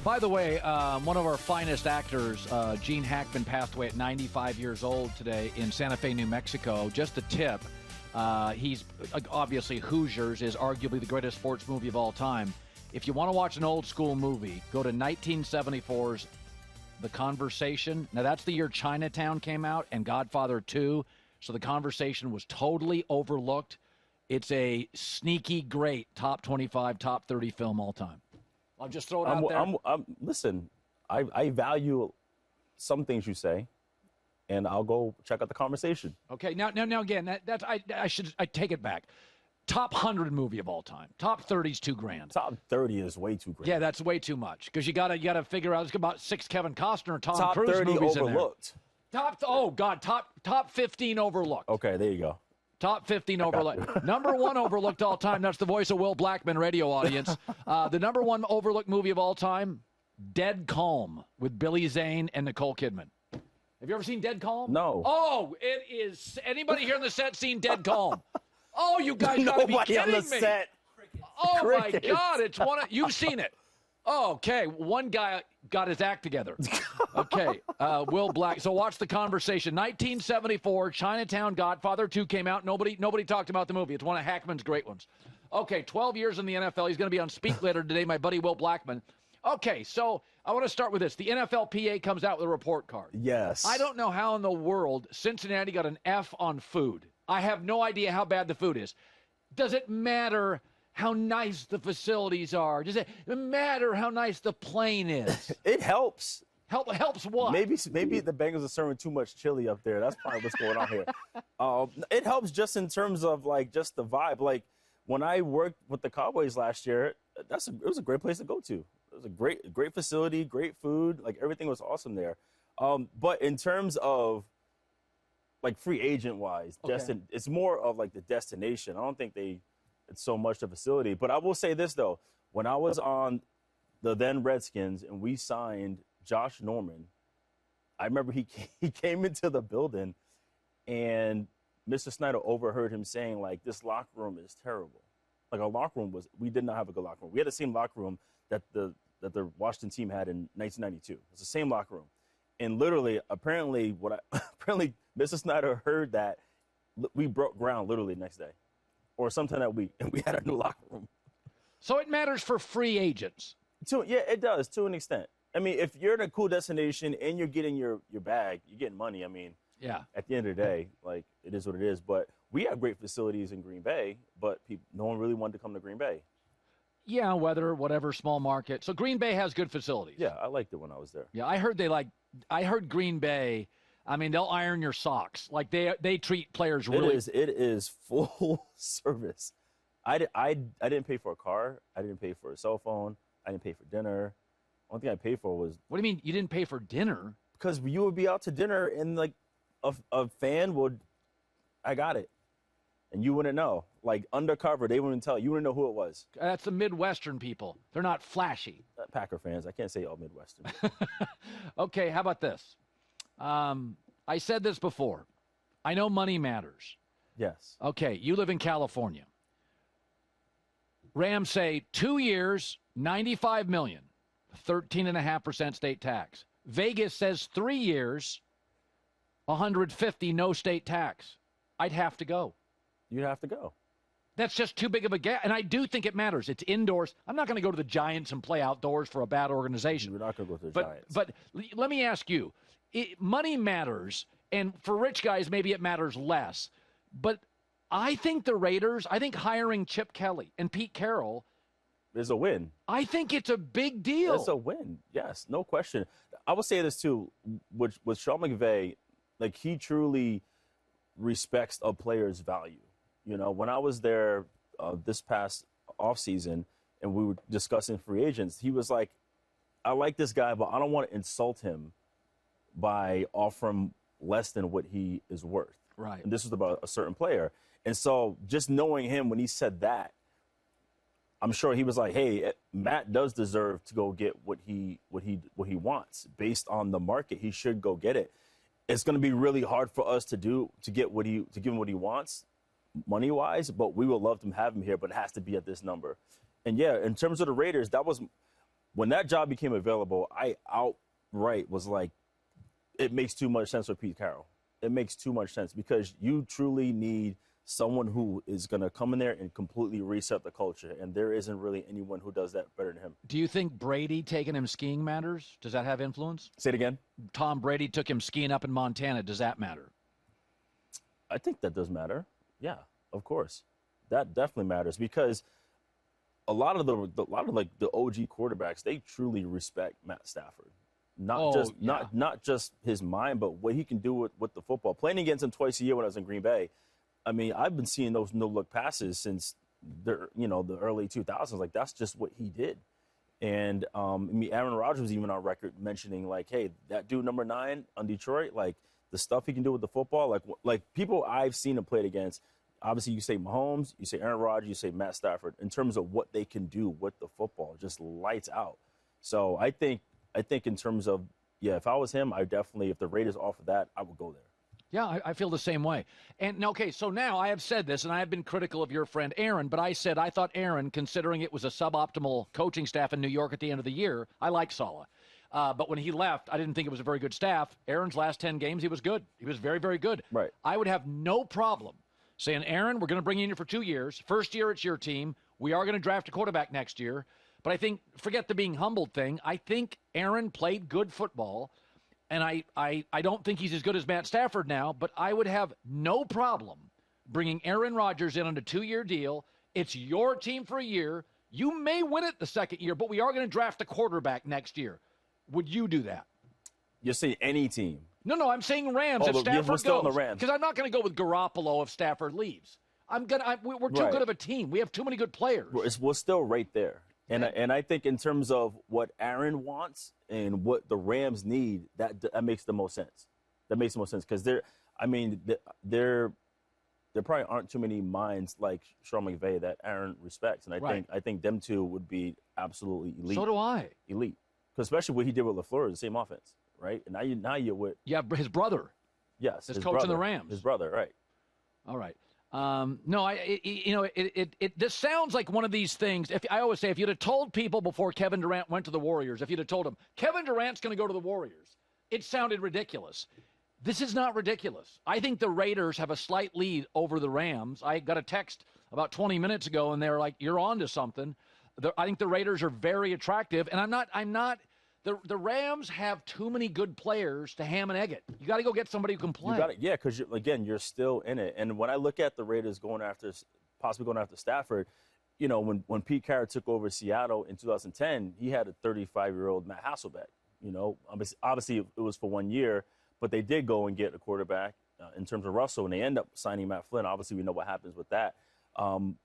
By the way, one of our finest actors, Gene Hackman, passed away at 95 years old today in Santa Fe, New Mexico. Just a tip. He's obviously Hoosiers is arguably the greatest sports movie of all time. If you want to watch an old school movie, go to 1974's The Conversation. Now, that's the year Chinatown came out and Godfather 2. So The Conversation was totally overlooked. It's a sneaky, great top 25, top 30 film all time. I'll just throw it out there. Listen, I value some things you say, and I'll go check out The Conversation. Okay, now again, I take it back. Top 100 movie of all time. Top 30 is $2,000. Top 30 is way too grand. Yeah, that's way too much because you gotta figure out. There's about 6 Kevin Costner and Tom Cruise Top 30 movies overlooked. in there. Top 15 overlooked. Okay, there you go. Top 15 overlooked. Number 1 overlooked all time. That's the voice of Will Blackmon, radio audience. The number 1 overlooked movie of all time, Dead Calm, with Billy Zane and Nicole Kidman. Have you ever seen Dead Calm? No. Oh, it is. Anybody here in the set seen Dead Calm? Oh, you guys gotta be kidding on the me. Set. Oh, Crickets. my God. It's one of, you've seen it. Oh, okay. One guy got his act together. Okay. Will Black. So watch The Conversation. 1974, Chinatown, Godfather 2 came out. Nobody talked about the movie. It's one of Hackman's great ones. Okay, 12 years in the NFL. He's going to be on Speak later today, my buddy Will Blackmon. Okay, so I want to start with this. The NFLPA comes out with a report card. Yes. I don't know how in the world Cincinnati got an F on food. I have no idea how bad the food is. Does it matter how nice the facilities are? Does it matter how nice the plane is? It helps. Helps what? Maybe the Bengals are serving too much chili up there. That's probably what's going on here. It helps just in terms of like just the vibe. Like when I worked with the Cowboys last year, it was a great place to go to. It was a great facility, great food. Like everything was awesome there. But in terms of like free agent wise, Okay. it's more of like the destination. I don't think it's so much the facility. But I will say this though, when I was on the then Redskins and we signed Josh Norman, I remember he came into the building and Mr. Snyder overheard him saying like, this locker room is terrible. Like our locker room we did not have a good locker room. We had the same locker room that the Washington team had in 1992. It's the same locker room. And literally, apparently Mr. Snyder heard that we broke ground literally the next day or sometime that week, and we had a new locker room. So it matters for free agents. Yeah, it does to an extent. I mean, if you're in a cool destination and you're getting your bag, you're getting money. I mean, Yeah. at the end of the day, like it is what it is. But we have great facilities in Green Bay, but no one really wanted to come to Green Bay. Yeah, weather, whatever, small market. So Green Bay has good facilities. Yeah, I liked it when I was there. Yeah, I heard Green Bay, I mean, they'll iron your socks. Like they treat players really. It is full service. I didn't pay for a car. I didn't pay for a cell phone. I didn't pay for dinner. One thing I paid for was. What do you mean you didn't pay for dinner? Because you would be out to dinner and like a fan would, I got it. And you wouldn't know. Like undercover, they wouldn't tell you. You wouldn't know who it was. That's the Midwestern people. They're not flashy. Packer fans. I can't say all Midwestern. Okay, how about this? I said this before. I know money matters. Yes. Okay, you live in California. Rams say 2 years, $95 million, 13.5% state tax. Vegas says 3 years, $150, no state tax. I'd have to go. You'd have to go. That's just too big of a gap. And I do think it matters. It's indoors. I'm not going to go to the Giants and play outdoors for a bad organization. You're not going to go to the Giants. But let me ask you, money matters, and for rich guys, maybe it matters less. But I think the Raiders, I think hiring Chip Kelly and Pete Carroll is a win. I think it's a big deal. It's a win. Yes, no question. I will say this too, with Sean McVay, like he truly respects a player's value. You know, when I was there this past offseason and we were discussing free agents, he was like, I like this guy, but I don't want to insult him by offering less than what he is worth. Right. And this was about a certain player. And so just knowing him when he said that, I'm sure he was like, hey, Matt does deserve to go get what he wants based on the market. He should go get it. It's going to be really hard for us to give him what he wants money-wise, but we would love to have him here, but it has to be at this number. And yeah, in terms of the Raiders, that was when that job became available, I outright was like, it makes too much sense for Pete Carroll. It makes too much sense because you truly need someone who is going to come in there and completely reset the culture, and there isn't really anyone who does that better than him. Do you think Brady taking him skiing matters? Does that have influence? Say it again. Tom Brady took him skiing up in Montana. Does that matter? I think that does matter. Yeah, of course. That definitely matters because a lot of the OG quarterbacks, they truly respect Matt Stafford. Not just his mind, but what he can do with the football. Playing against him twice a year when I was in Green Bay, I mean, I've been seeing those no-look passes since the early 2000s. Like, that's just what he did. And Aaron Rodgers was even on record mentioning, like, hey, that dude number 9 on Detroit, like, the stuff he can do with the football, like people I've seen him played against, obviously you say Mahomes, you say Aaron Rodgers, you say Matt Stafford, in terms of what they can do with the football, just lights out. So I think in terms of, if I was him, I definitely, if the Raiders offer that, I would go there. Yeah, I feel the same way. And, okay, so now I have said this, and I have been critical of your friend Aaron, but I said I thought Aaron, considering it was a suboptimal coaching staff in New York at the end of the year, I like Saleh. But when he left, I didn't think it was a very good staff. Aaron's last 10 games, he was good. He was very, very good. Right. I would have no problem saying, Aaron, we're going to bring you in for 2 years. First year, it's your team. We are going to draft a quarterback next year. But I think, forget the being humbled thing, I think Aaron played good football. And I don't think he's as good as Matt Stafford now, but I would have no problem bringing Aaron Rodgers in on a 2-year deal. It's your team for a year. You may win it the second year, but we are going to draft a quarterback next year. Would you do that? You're saying any team? No, I'm saying Rams if Stafford we're still goes. on the Rams. Because I'm not going to go with Garoppolo if Stafford leaves. We're too good of a team. We have too many good players. We're still right there. And I think in terms of what Aaron wants and what the Rams need, that makes the most sense. That makes the most sense because there probably aren't too many minds like Sean McVay that Aaron respects, and I think them two would be absolutely elite. So do I. Elite, because especially what he did with LaFleur, the same offense, right? And now you're with his brother. Yes, his coach in the Rams. His brother, right? All right. This sounds like one of these things. I always say, if you'd have told people before Kevin Durant went to the Warriors, if you'd have told them Kevin Durant's going to go to the Warriors, it sounded ridiculous. This is not ridiculous. I think the Raiders have a slight lead over the Rams. I got a text about 20 minutes ago, and they were like, "You're on to something." I think the Raiders are very attractive, and I'm not. The Rams have too many good players to ham and egg it. You got to go get somebody who can play. You got it, yeah, because you're still in it. And when I look at the Raiders possibly going after Stafford, when Pete Carroll took over Seattle in 2010, he had a 35-year-old Matt Hasselbeck. Obviously it was for 1 year, but they did go and get a quarterback in terms of Russell, and they end up signing Matt Flynn. Obviously, we know what happens with that.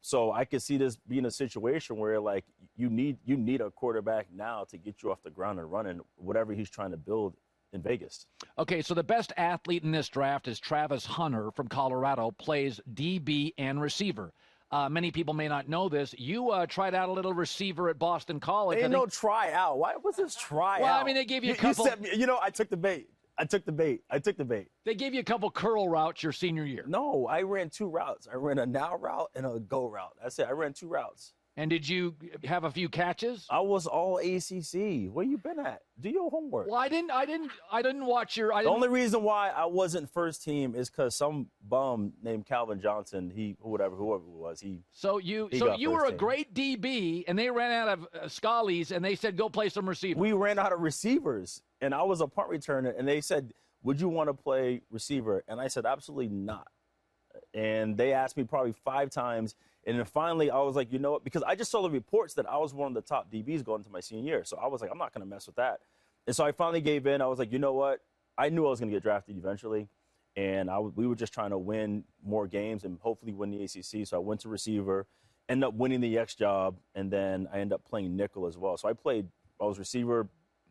So I could see this being a situation where, like, you need a quarterback now to get you off the ground and running whatever he's trying to build in Vegas. Okay, so the best athlete in this draft is Travis Hunter from Colorado, plays DB and receiver. Many people may not know this. You tried out a little receiver at Boston College. Ain't no try out. Why was this try out? Well, I mean, they gave you a couple. I took the bait. I took the bait. They gave you a couple curl routes your senior year. No, I ran 2 routes. I ran a now route and a go route. That's it. I ran 2 routes. And did you have a few catches? I was all ACC. Where you been at? Do your homework. Well, I didn't watch your. The only reason why I wasn't first team is because some bum named Calvin Johnson, whoever it was, So you were a great DB, and they ran out of Scallies, and they said go play some receiver. We ran out of receivers, and I was a punt returner, and they said, "Would you want to play receiver?" And I said, "Absolutely not." And they asked me probably 5 times. And then finally, I was like, you know what? Because I just saw the reports that I was one of the top DBs going into my senior year. So I was like, I'm not going to mess with that. And so I finally gave in. I was like, you know what? I knew I was going to get drafted eventually. And we were just trying to win more games and hopefully win the ACC. So I went to receiver, ended up winning the X job, and then I ended up playing nickel as well. So I was receiver,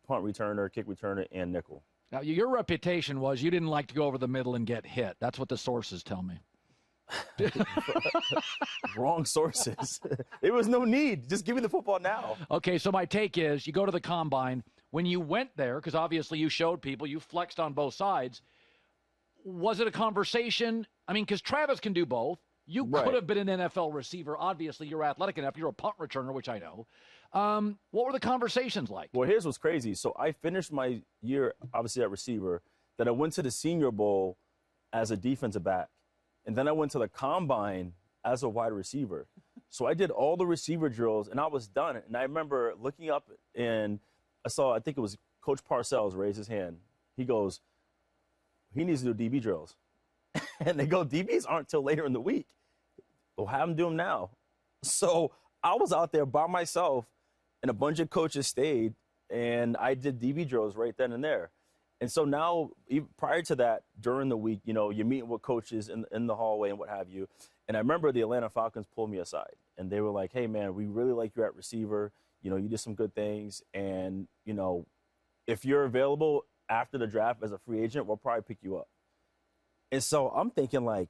punt returner, kick returner, and nickel. Now, your reputation was you didn't like to go over the middle and get hit. That's what the sources tell me. Wrong sources. There was no need. Just give me the football now. Okay, so my take is you go to the combine. When you went there, because obviously you showed people, you flexed on both sides, was it a conversation? I mean, because Travis can do both. You Right. could have been an NFL receiver. Obviously, you're athletic enough. You're a punt returner, which I know. What were the conversations like? Well, here's what's crazy. So I finished my year, obviously, at receiver. Then I went to the Senior Bowl as a defensive back. And then I went to the Combine as a wide receiver. So I did all the receiver drills, and I was done. And I remember looking up, and I think it was Coach Parcells raise his hand. He goes, he needs to do DB drills. And they go, DBs aren't till later in the week. We'll have him do them now. So I was out there by myself, and a bunch of coaches stayed, and I did DB drills right then and there. And so now, prior to that, during the week, you're meeting with coaches in the hallway and what have you. And I remember the Atlanta Falcons pulled me aside, and they were like, hey, man, we really like you at receiver. You did some good things. And, if you're available after the draft as a free agent, we'll probably pick you up. And so I'm thinking I'm like,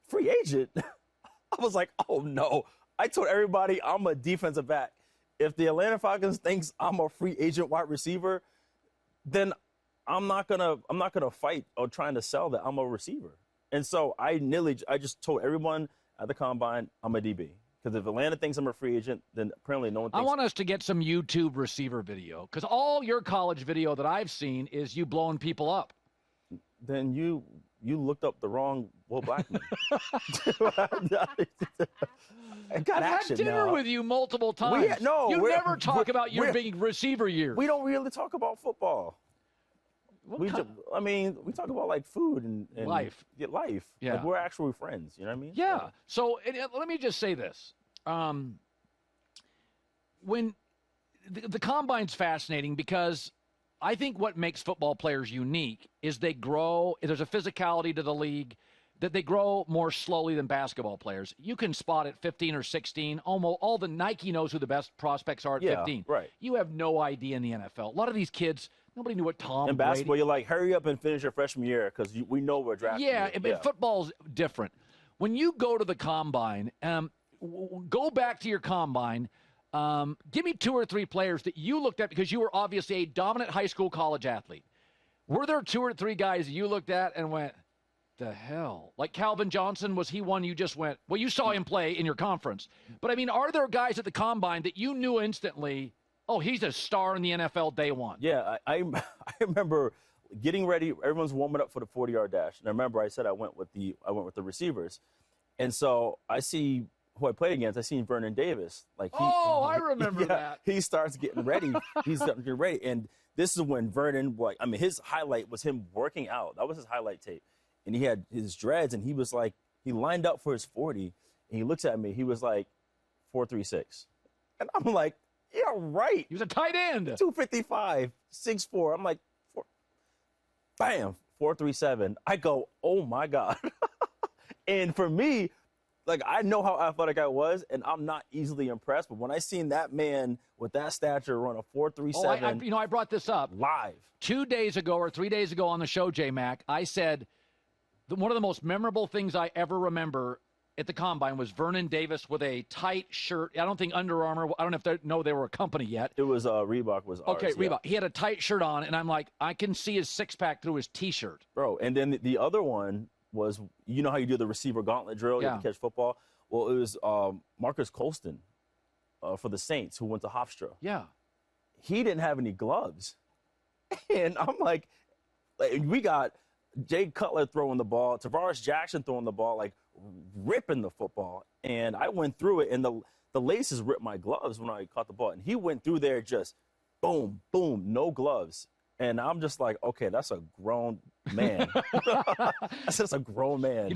free agent? I was like, oh, no. I told everybody I'm a defensive back. If the Atlanta Falcons thinks I'm a free agent wide receiver, then I'm not gonna fight or trying to sell that I'm a receiver. And so I just told everyone at the Combine I'm a DB. Because if Atlanta thinks I'm a free agent, then apparently no one thinks. I want us to get some YouTube receiver video, because all your college video that I've seen is you blowing people up. Then you looked up the wrong Will Blackmon. I've had dinner with you multiple times. You never talk about your big receiver year. We don't really talk about football. We talk about like food and life. Life. Yeah. Like we're actually friends. You know what I mean? Yeah. So let me just say this. When the Combine's fascinating, because I think what makes football players unique is they grow. There's a physicality to the league that they grow more slowly than basketball players. You can spot at 15 or 16. Almost all the Nike knows who the best prospects are at 15. Right. You have no idea in the NFL. A lot of these kids, nobody knew what Tom in basketball, Brady. you're like, hurry up and finish your freshman year because we know we're drafting. Yeah, but football's different. When you go to the Combine, go back to your Combine. Give me 2 or 3 players that you looked at because you were obviously a dominant high school college athlete. Were there 2 or 3 guys you looked at and went, the hell? Like Calvin Johnson, was he one you just went, well, you saw him play in your conference. But, I mean, are there guys at the Combine that you knew instantly, oh, he's a star in the NFL day one? Yeah, I remember getting ready. Everyone's warming up for the 40-yard dash. And I remember I said I went with the receivers. And so I see who I played against. I seen Vernon Davis. I remember that. He starts getting ready. He's starting to get ready. And this is when Vernon, his highlight was him working out. That was his highlight tape. And he had his dreads, and he was like, he lined up for his 40, and he looks at me. He was like, 4.36. And I'm like, yeah, right. He was a tight end. 255, 6'4". I'm like, bam, 4.37. I go, oh, my God. And for me, I know how athletic I was, and I'm not easily impressed. But when I seen that man with that stature run a 4.37, I brought this up live 2 days ago or 3 days ago on the show, J-Mac. I said one of the most memorable things I ever remember at the Combine was Vernon Davis with a tight shirt. I don't think Under Armour. I don't know if they were a company yet. It was Reebok was ours. Okay, Reebok. Yeah. He had a tight shirt on, and I'm like, I can see his six-pack through his T-shirt. Bro, and then the other one was, you know how you do the receiver gauntlet drill, you have to catch football? Well, it was Marcus Colston for the Saints who went to Hofstra. Yeah. He didn't have any gloves. And I'm like we got Jay Cutler throwing the ball, Tavares Jackson throwing the ball, ripping the football. And I went through it, and the laces ripped my gloves when I caught the ball. And he went through there just boom, boom, no gloves. And I'm just like, okay, that's a grown man. That's just a grown man.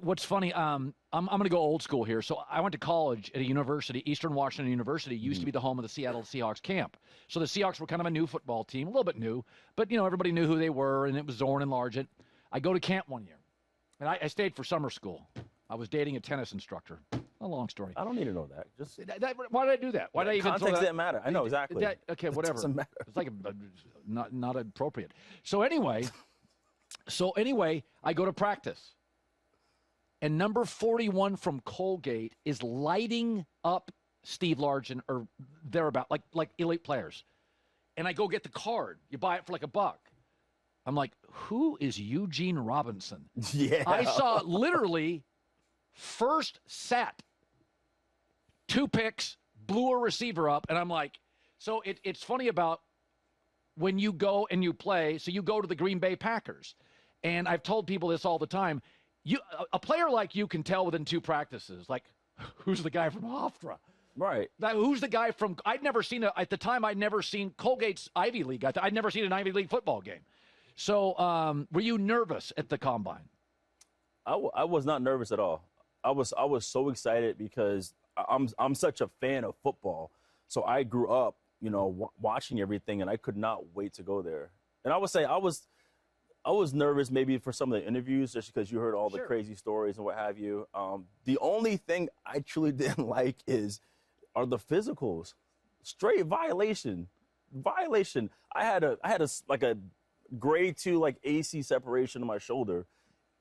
What's funny, I'm going to go old school here. So I went to college at a university, Eastern Washington University, used to be the home of the Seattle Seahawks camp. So the Seahawks were kind of a new football team, a little bit new, but, everybody knew who they were, and it was Zorn and Largent. I go to camp one year, and I stayed for summer school. I was dating a tennis instructor. A long story. I don't need to know that. Just why did I do that? Why did I even context didn't matter. I know exactly. Okay, whatever. It doesn't matter. It's like not appropriate. So anyway, I go to practice, and number 41 from Colgate is lighting up Steve Largent or thereabout, like elite players. And I go get the card. You buy it for $1. I'm like, who is Eugene Robinson? Yeah. I saw literally First set, 2 picks, blew a receiver up, and I'm like, so it's funny about when you go and you play, so you go to the Green Bay Packers, and I've told people this all the time, a player like you can tell within 2 practices, like, who's the guy from Hofstra? Right. Who's the guy from, at the time, I'd never seen Colgate's Ivy League. I'd never seen an Ivy League football game. So were you nervous at the Combine? I was not nervous at all. I was so excited because I'm such a fan of football. So I grew up, watching everything, and I could not wait to go there. And I would say I was nervous maybe for some of the interviews just because you heard all the crazy stories and what have you. The only thing I truly didn't like are the physicals. Straight violation. I had a grade 2 AC separation on my shoulder,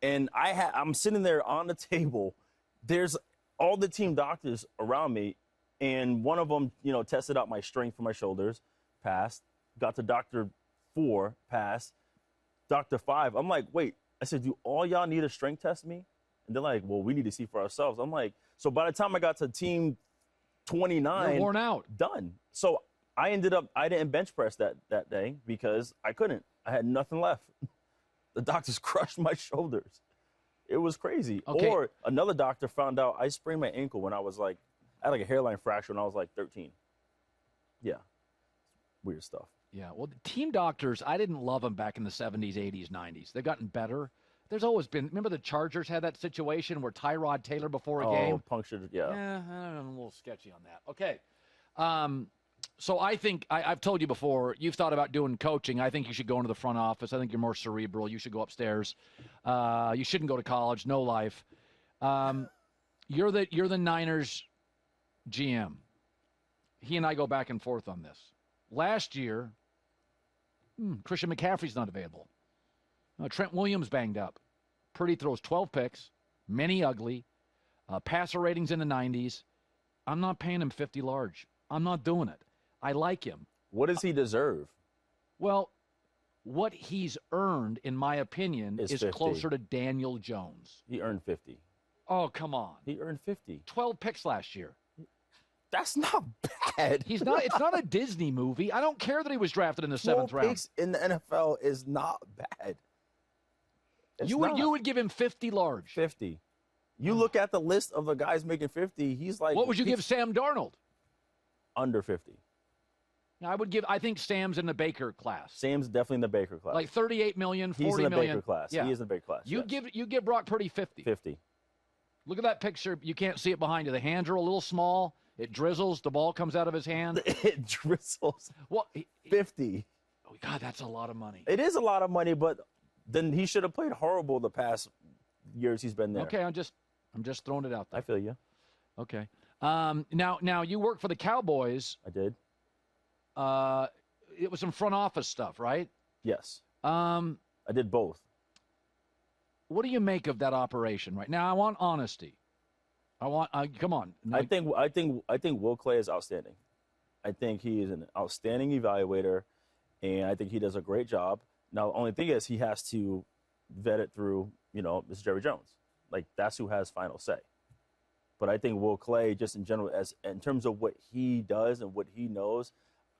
and I'm sitting there on the table. There's all the team doctors around me, and one of them, tested out my strength for my shoulders, passed. Got to Dr. 4, passed. Dr. 5, I'm like, wait. I said, do all y'all need a strength test me? And they're like, well, we need to see for ourselves. I'm like, so by the time I got to team 29, you're worn out, done. So I didn't bench press that day because I couldn't. I had nothing left. The doctors crushed my shoulders. It was crazy. Okay. Or another doctor found out I sprained my ankle when I had a hairline fracture when I was 13. Yeah. Weird stuff. Yeah, well, the team doctors, I didn't love them back in the 70s, 80s, 90s. They've gotten better. There's always been, remember the Chargers had that situation where Tyrod Taylor before a game? Punctured, yeah. Yeah, I'm a little sketchy on that. Okay. So I think, I've told you before, you've thought about doing coaching. I think you should go into the front office. I think you're more cerebral. You should go upstairs. You shouldn't go to college. No life. You're the Niners GM. He and I go back and forth on this. Last year, Christian McCaffrey's not available. Trent Williams banged up. Purdy throws 12 picks, many ugly, passer ratings in the 90s. I'm not paying him 50 large. I'm not doing it. I like him. What does he deserve? Well, what he's earned, in my opinion, is 50. closer to Daniel Jones. He earned 50. Oh, come on. He earned 50. 12 picks last year. That's not bad. He's not. It's not a Disney movie. I don't care that he was drafted in the 7th round. Picks in the NFL is not bad. You would give him 50 large. 50. You look at the list of the guys making 50. He's like. What would you give Sam Darnold? Under 50. I think Sam's in the Baker class. Sam's definitely in the Baker class. Like 38 million, 40 million. He's in the million. Baker class. Yeah. He is in the Baker class. You give Brock Purdy 50. 50. Look at that picture. You can't see it behind you. The hands are a little small. It drizzles. The ball comes out of his hand. It drizzles. Well, 50. Oh, God, that's a lot of money. It is a lot of money, but then he should have played horrible the past years he's been there. Okay, I'm just throwing it out there. I feel you. Okay. Now you work for the Cowboys. I did. It was some front office stuff, right? Yes. I did both. What do you make of that operation right now? I want honesty. Come on. I think Will Clay is outstanding. I think he is an outstanding evaluator, and I think he does a great job. Now, the only thing is he has to vet it through, Mr. Jerry Jones. That's who has final say. But I think Will Clay, just in general, in terms of what he does and what he knows,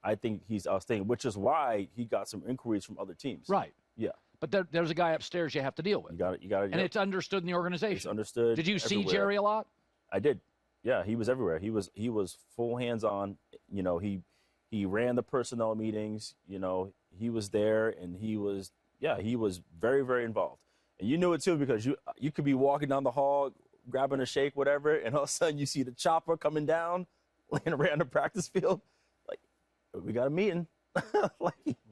I think he's outstanding, which is why he got some inquiries from other teams. Right. Yeah. But there's a guy upstairs you have to deal with. You got it. And it's understood in the organization. It's understood. Did you see everywhere. Jerry a lot? I did. Yeah, he was everywhere. He was full hands-on. He ran the personnel meetings. He was there, and he was very, very involved. And you knew it too because you could be walking down the hall, grabbing a shake, whatever, and all of a sudden you see the chopper coming down, laying around the practice field. We got a meeting.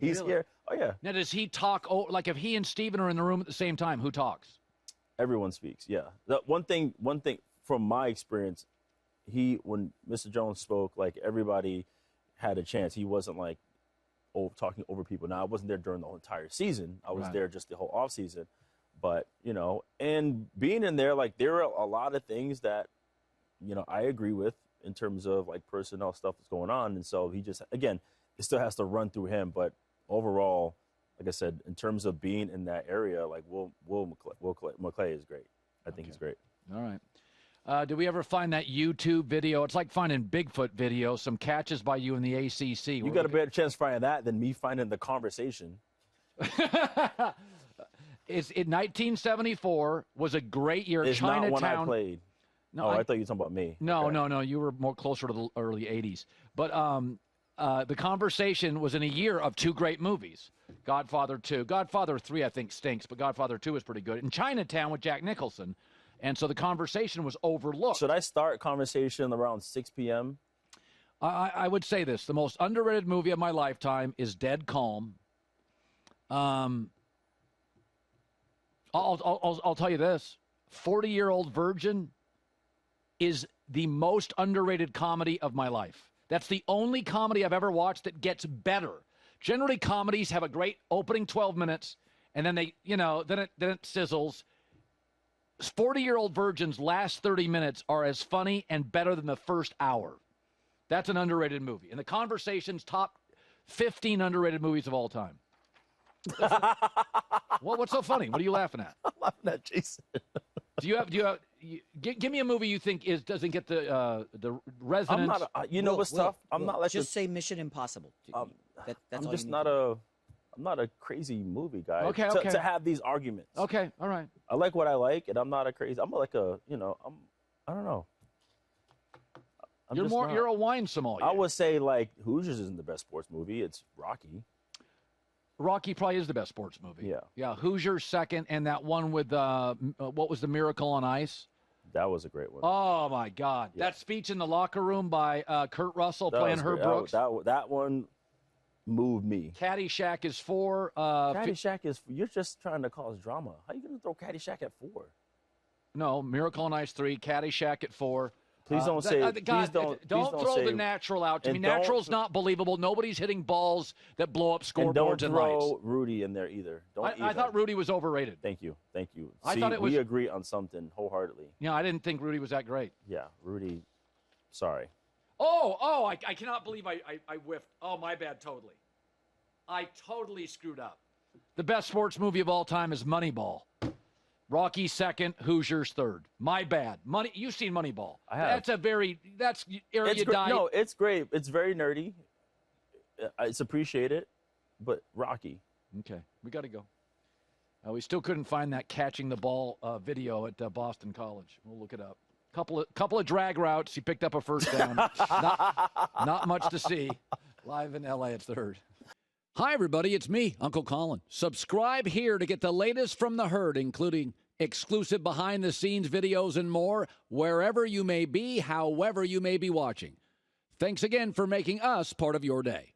He's Really? here. Oh yeah. Now does he talk? If he and Steven are in the room at the same time, who talks? Everyone speaks. Yeah. One thing from my experience, when Mr. Jones spoke, everybody had a chance. He wasn't talking over people. Now I wasn't there during the whole entire season. I was there just the whole off season. But, and being in there, there are a lot of things that, I agree with in terms of personnel stuff that's going on. And so he just, again, it still has to run through him. But overall, like I said, in terms of being in that area, Will McClay is great. I think he's great. All right. Did we ever find that YouTube video? It's like finding Bigfoot video, some catches by you in the ACC. You got a better chance finding that than me finding the conversation. In 1974 was a great year. It's Chinatown. not when I played. No, I thought you were talking about me. No, Okay. no. You were more closer to the early 80s. But the conversation was in a year of two great movies. Godfather 2. Godfather 3, I think, stinks, but Godfather 2 is pretty good. And Chinatown with Jack Nicholson. And so the conversation was overlooked. Should I start conversation around 6 p.m.? I would say this. The most underrated movie of my lifetime is Dead Calm. I'll tell you this. 40-Year-Old Virgin is the most underrated comedy of my life. That's the only comedy I've ever watched that gets better. Generally, comedies have a great opening 12 minutes, and then then it sizzles. 40-Year-Old Virgin's last 30 minutes are as funny and better than the first hour. That's an underrated movie. And the conversation's top 15 underrated movies of all time. Well, what's so funny? What are you laughing at? I'm laughing at Jason. Give me a movie you think doesn't get the resonance. I'm not. You know what's tough? I'm not like just say Mission Impossible. That's I'm all just you not need. I'm not a crazy movie guy. Okay. To have these arguments. Okay, all right. I like what I like, and I'm not a crazy. I'm like a. I don't know. You're a wine sommelier. I would say like Hoosiers isn't the best sports movie. It's Rocky. Rocky probably is the best sports movie. Yeah. Yeah. Hoosiers second, and that one with what was the Miracle on Ice? That was a great one. Oh my God! Yeah. That speech in the locker room by Kurt Russell playing Herb Brooks. That one moved me. Caddyshack is 4. Caddyshack is. You're just trying to cause drama. How are you going to throw Caddyshack at 4? No, Miracle on Ice 3. Caddyshack at 4. Please don't say. Please don't throw say, the natural out to me. Natural's not believable. Nobody's hitting balls that blow up scoreboards and lights. Don't throw Rudy in there either. I thought Rudy was overrated. Thank you. I thought we agree on something wholeheartedly. Yeah, I didn't think Rudy was that great. Yeah, Rudy. Sorry. Oh! I cannot believe I whiffed. Oh, my bad. Totally. I totally screwed up. The best sports movie of all time is Moneyball. Rocky second, Hoosiers third. My bad. You've seen Moneyball. I have. That's erudite. No, it's great. It's very nerdy. It's appreciated, but Rocky. Okay, we got to go. We still couldn't find that catching the ball video at Boston College. We'll look it up. Couple of drag routes. He picked up a first down. not much to see. Live in L.A. It's the Herd. Hi, everybody. It's me, Uncle Colin. Subscribe here to get the latest from the Herd, including exclusive behind-the-scenes videos and more, wherever you may be, however you may be watching. Thanks again for making us part of your day.